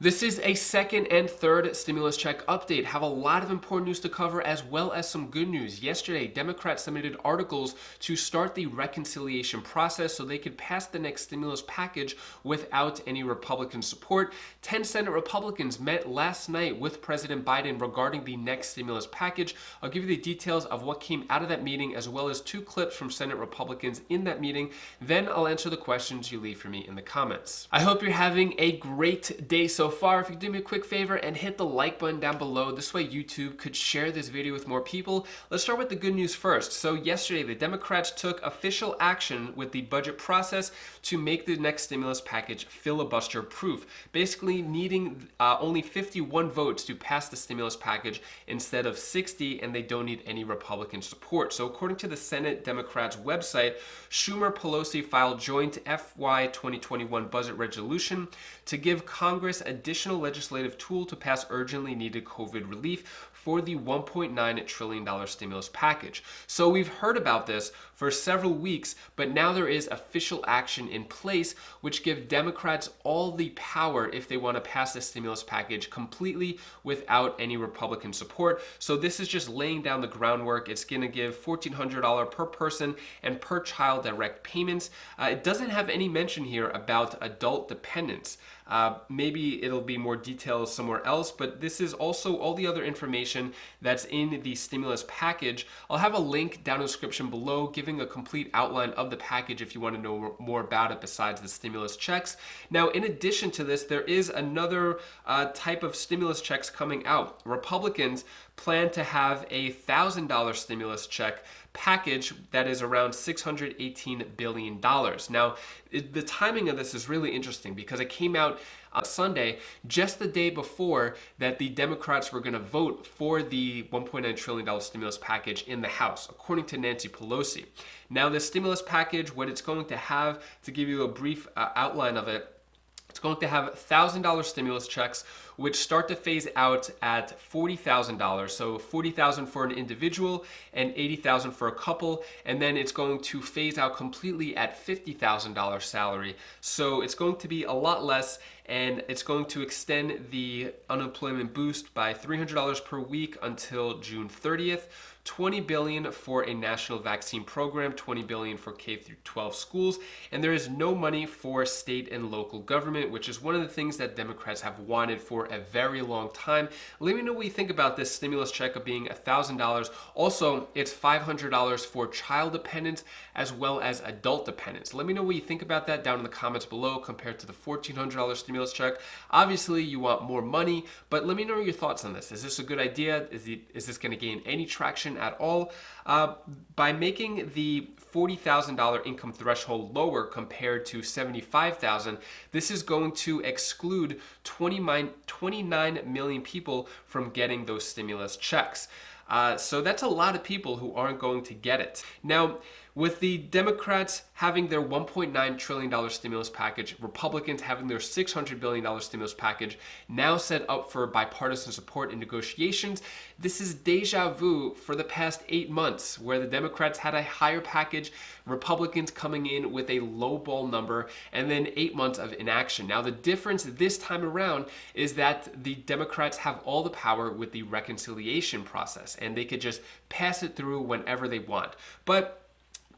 This is a second and third stimulus check update. Have a lot of important news to cover as well as some good news. Yesterday, Democrats submitted articles to start the reconciliation process so they could pass the next stimulus package without any Republican support. 10 Senate Republicans met last night with President Biden regarding the next stimulus package. I'll give you the details of what came out of that meeting as well as 2 clips from Senate Republicans in that meeting. Then I'll answer the questions you leave for me in the comments. I hope you're having a great day so far. If you could do me a quick favor and hit the like button down below, this way YouTube could share this video with more people. Let's start with the good news first. So yesterday, the Democrats took official action with the budget process to make the next stimulus package filibuster proof, basically needing only 51 votes to pass the stimulus package instead of 60, and they don't need any Republican support. So according to the Senate Democrats website, Schumer Pelosi filed joint FY 2021 budget resolution to give Congress additional legislative tool to pass urgently needed COVID relief for the $1.9 trillion stimulus package. So we've heard about this for several weeks, but now there is official action in place which give Democrats all the power if they want to pass the stimulus package completely without any Republican support. So this is just laying down the groundwork. It's going to give $1,400 per person and per child direct payments. It doesn't have any mention here about adult dependents. Maybe it'll be more details somewhere else, but this is also all the other information that's in the stimulus package. I'll have a link down in the description below giving a complete outline of the package if you want to know more about it besides the stimulus checks. Now, in addition to this, there is another type of stimulus checks coming out. Republicans plan to have a $1,000 stimulus check package that is around $618 billion. Now, the timing of this is really interesting because it came out on Sunday, just the day before that the Democrats were going to vote for the $1.9 trillion stimulus package in the House, according to Nancy Pelosi. Now, this stimulus package, what it's going to have, to give you a brief outline of it, it's going to have $1,000 stimulus checks, which start to phase out at $40,000. So $40,000 for an individual and $80,000 for a couple. And then it's going to phase out completely at $50,000 salary. So it's going to be a lot less, and it's going to extend the unemployment boost by $300 per week until June 30th. $20 billion for a national vaccine program, $20 billion for K-12 schools, and there is no money for state and local government, which is one of the things that Democrats have wanted for a very long time. Let me know what you think about this stimulus check of being $1,000. Also, it's $500 for child dependents as well as adult dependents. Let me know what you think about that down in the comments below compared to the $1,400 stimulus check. Obviously, you want more money, but let me know your thoughts on this. Is this a good idea? Is this going to gain any traction at all? By making the $40,000 income threshold lower compared to $75,000, this is going to exclude 29 million people from getting those stimulus checks. So that's a lot of people who aren't going to get it. Now, with the Democrats having their $1.9 trillion stimulus package, Republicans having their $600 billion stimulus package now set up for bipartisan support in negotiations, this is deja vu for the past 8 months, where the Democrats had a higher package, Republicans coming in with a lowball number, and then 8 months of inaction. Now, the difference this time around is that the Democrats have all the power with the reconciliation process, and they could just pass it through whenever they want. But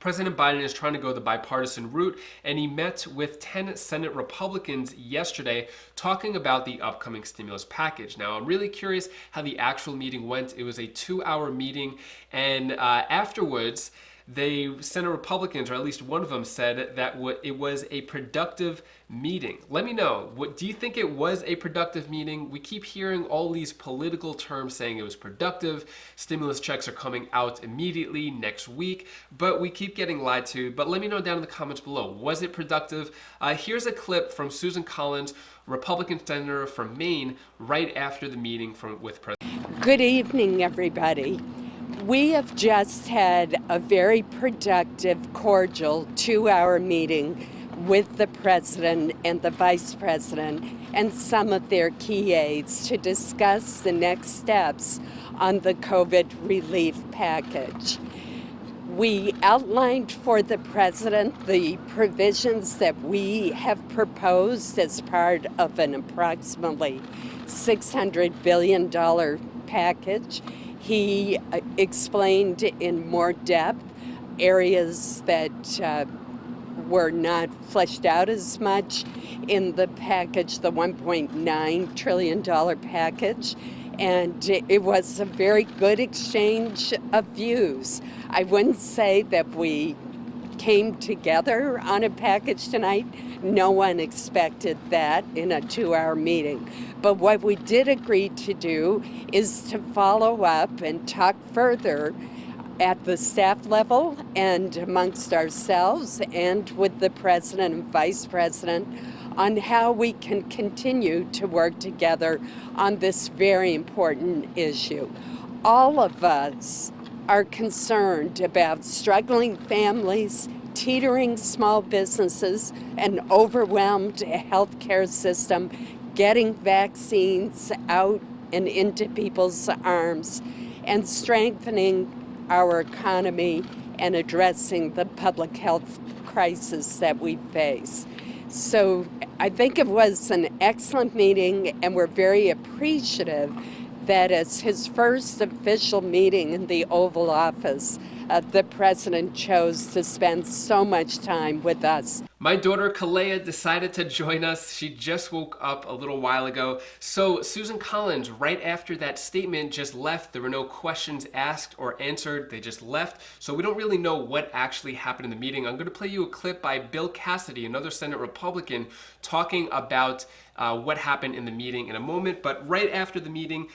President Biden is trying to go the bipartisan route, and he met with 10 Senate Republicans yesterday talking about the upcoming stimulus package. Now, I'm really curious how the actual meeting went. It was a 2-hour meeting, and afterwards, Senate Republicans, or at least one of them, said that it was a productive meeting. Let me know. Do you think it was a productive meeting? We keep hearing all these political terms saying it was productive. Stimulus checks are coming out immediately next week, but we keep getting lied to. But let me know down in the comments below. Was it productive? Here's a clip from Susan Collins, Republican senator from Maine, right after the meeting with President. Good evening, everybody. We have just had a very productive, cordial 2-hour meeting with the president and the vice president and some of their key aides to discuss the next steps on the COVID relief package. We outlined for the president the provisions that we have proposed as part of an approximately $600 billion package. He explained in more depth areas that were not fleshed out as much in the package, the $1.9 trillion package. And it was a very good exchange of views. I wouldn't say that we came together on a package tonight. No one expected that in a 2-hour meeting. But what we did agree to do is to follow up and talk further at the staff level and amongst ourselves and with the president and vice president on how we can continue to work together on this very important issue. All of us are concerned about struggling families, teetering small businesses, an overwhelmed healthcare system, getting vaccines out and into people's arms, and strengthening our economy and addressing the public health crisis that we face. So I think it was an excellent meeting, and we're very appreciative that as his first official meeting in the Oval Office, the president chose to spend so much time with us. My daughter Kalea decided to join us. She just woke up a little while ago. So Susan Collins, right after that statement, just left. There were no questions asked or answered. They just left. So we don't really know what actually happened in the meeting. I'm going to play you a clip by Bill Cassidy, another Senate Republican, talking about what happened in the meeting in a moment. But right after the meeting,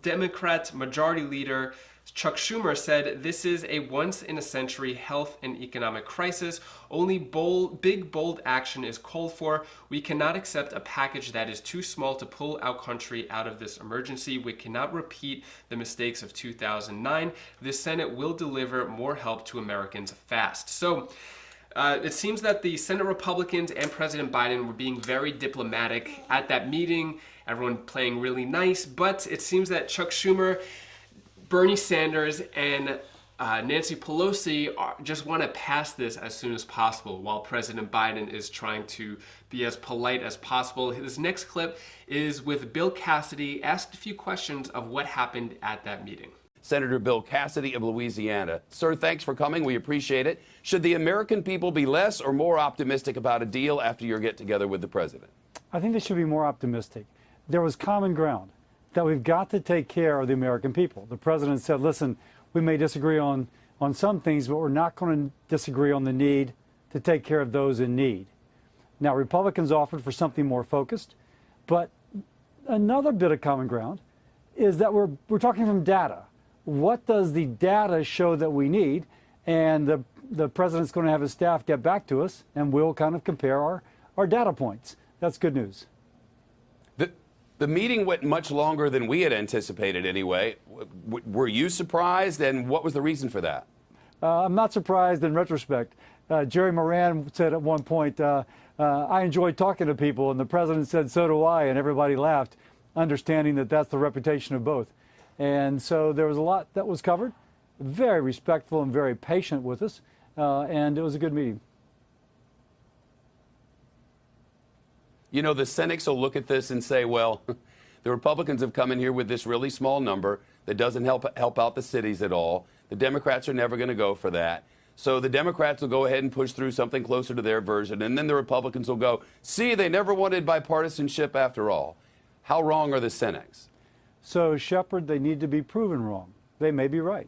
Democrat Majority Leader Chuck Schumer said this is a once-in-a-century health and economic crisis. Only big, bold action is called for. We cannot accept a package that is too small to pull our country out of this emergency. We cannot repeat the mistakes of 2009. The Senate will deliver more help to Americans fast. So it seems that the Senate Republicans and President Biden were being very diplomatic at that meeting, everyone playing really nice, but it seems that Chuck Schumer, Bernie Sanders, and Nancy Pelosi just want to pass this as soon as possible, while President Biden is trying to be as polite as possible. This next clip is with Bill Cassidy, asked a few questions of what happened at that meeting. Senator Bill Cassidy of Louisiana. Sir, thanks for coming. We appreciate it. Should the American people be less or more optimistic about a deal after your get-together with the president? I think they should be more optimistic. There was common ground that we've got to take care of the American people. The president said, listen, we may disagree on some things, but we're not going to disagree on the need to take care of those in need. Now, Republicans offered for something more focused, but another bit of common ground is that we're talking from data. What does the data show that we need? And the president's going to have his staff get back to us, and we'll kind of compare our data points. That's good news. The meeting went much longer than we had anticipated anyway. Were you surprised, and what was the reason for that? I'm not surprised in retrospect. Jerry Moran said at one point, I enjoy talking to people, and the president said, so do I, and everybody laughed, understanding that that's the reputation of both. And so there was a lot that was covered, very respectful and very patient with us, and it was a good meeting. You know, the cynics will look at this and say, well, the Republicans have come in here with this really small number that doesn't help out the cities at all. The Democrats are never going to go for that. So the Democrats will go ahead and push through something closer to their version, and then the Republicans will go, see, they never wanted bipartisanship after all. How wrong are the cynics? So, Shepard, they need to be proven wrong. They may be right.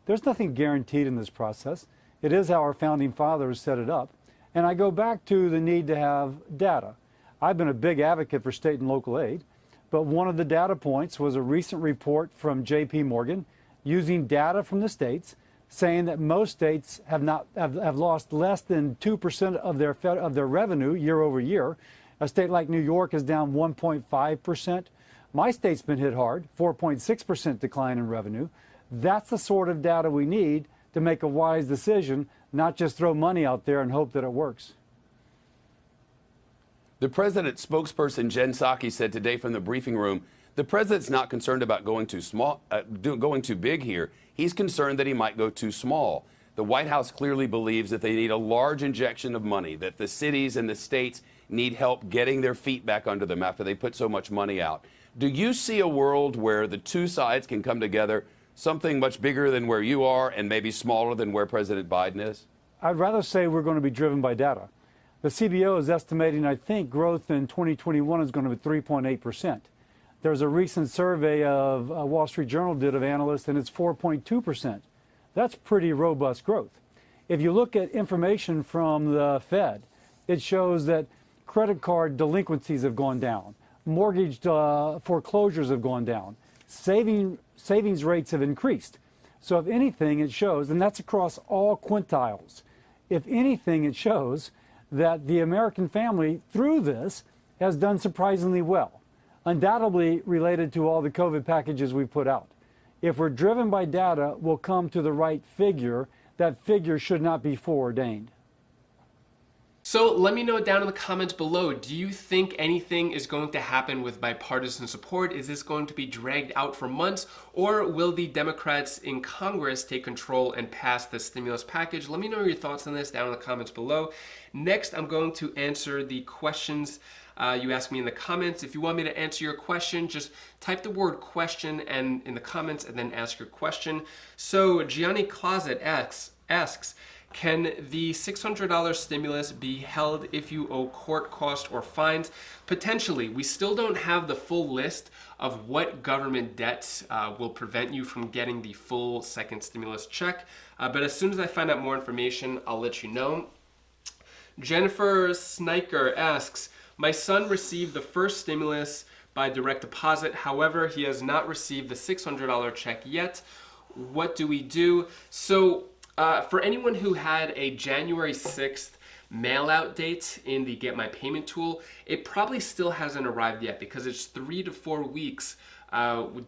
There's nothing guaranteed in this process. It is how our founding fathers set it up. And I go back to the need to have data. I've been a big advocate for state and local aid, but one of the data points was a recent report from J.P. Morgan using data from the states saying that most states have lost less than 2% of their revenue year over year. A state like New York is down 1.5%. My state's been hit hard, 4.6% decline in revenue. That's the sort of data we need to make a wise decision, not just throw money out there and hope that it works. The president's spokesperson, Jen Psaki, said today from the briefing room, the president's not concerned about going too big here. He's concerned that he might go too small. The White House clearly believes that they need a large injection of money, that the cities and the states need help getting their feet back under them after they put so much money out. Do you see a world where the two sides can come together, something much bigger than where you are and maybe smaller than where President Biden is? I'd rather say we're going to be driven by data. The CBO is estimating, I think, growth in 2021 is going to be 3.8%. There's a recent survey of Wall Street Journal did of analysts, and it's 4.2%. That's pretty robust growth. If you look at information from the Fed, it shows that credit card delinquencies have gone down, mortgage foreclosures have gone down, savings rates have increased. So if anything, it shows, and that's across all quintiles, if anything, it shows that the American family, through this, has done surprisingly well, undoubtedly related to all the COVID packages we put out. If we're driven by data, we'll come to the right figure. That figure should not be foreordained. So let me know down in the comments below, do you think anything is going to happen with bipartisan support? Is this going to be dragged out for months, or will the Democrats in Congress take control and pass the stimulus package? Let me know your thoughts on this down in the comments below. Next, I'm going to answer the questions you asked me in the comments. If you want me to answer your question, just type the word question and in the comments and then ask your question. So Gianni Closet asks, can the $600 stimulus be held if you owe court costs or fines? Potentially. We still don't have the full list of what government debts will prevent you from getting the full second stimulus check. But as soon as I find out more information, I'll let you know. Jennifer Sniker asks, my son received the first stimulus by direct deposit. However, he has not received the $600 check yet. What do we do? So for anyone who had a January 6th mail-out date in the Get My Payment tool, it probably still hasn't arrived yet because it's 3 to 4 weeks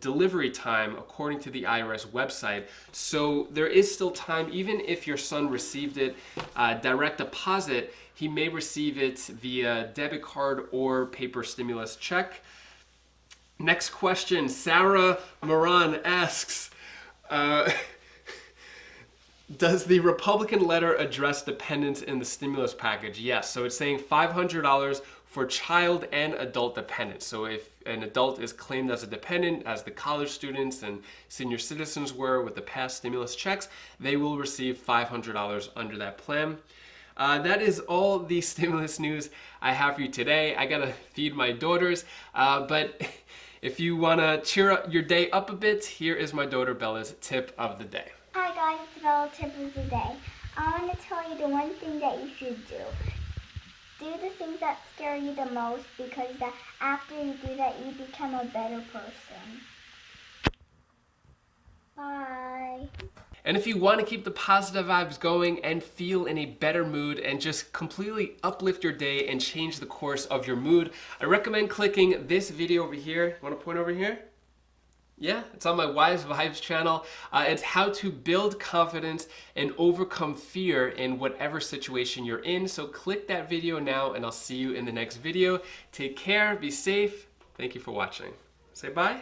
delivery time according to the IRS website. So there is still time, even if your son received it direct deposit, he may receive it via debit card or paper stimulus check. Next question, Sarah Moran asks, does the Republican letter address dependents in the stimulus package? Yes, so it's saying $500 for child and adult dependents. So if an adult is claimed as a dependent, as the college students and senior citizens were with the past stimulus checks, they will receive $500 under that plan. That is all the stimulus news I have for you today. I gotta feed my daughters, but if you wanna cheer up your day up a bit, here is my daughter Bella's tip of the day. Hi guys, it's Bella tip of the day. I want to tell you the one thing that you should do. Do the things that scare you the most, because that after you do that, you become a better person. Bye. And if you want to keep the positive vibes going and feel in a better mood and just completely uplift your day and change the course of your mood, I recommend clicking this video over here. Want to point over here? Yeah, it's on my Wise Vibes channel. It's how to build confidence and overcome fear in whatever situation you're in. So click that video now and I'll see you in the next video. Take care, be safe. Thank you for watching. Say bye.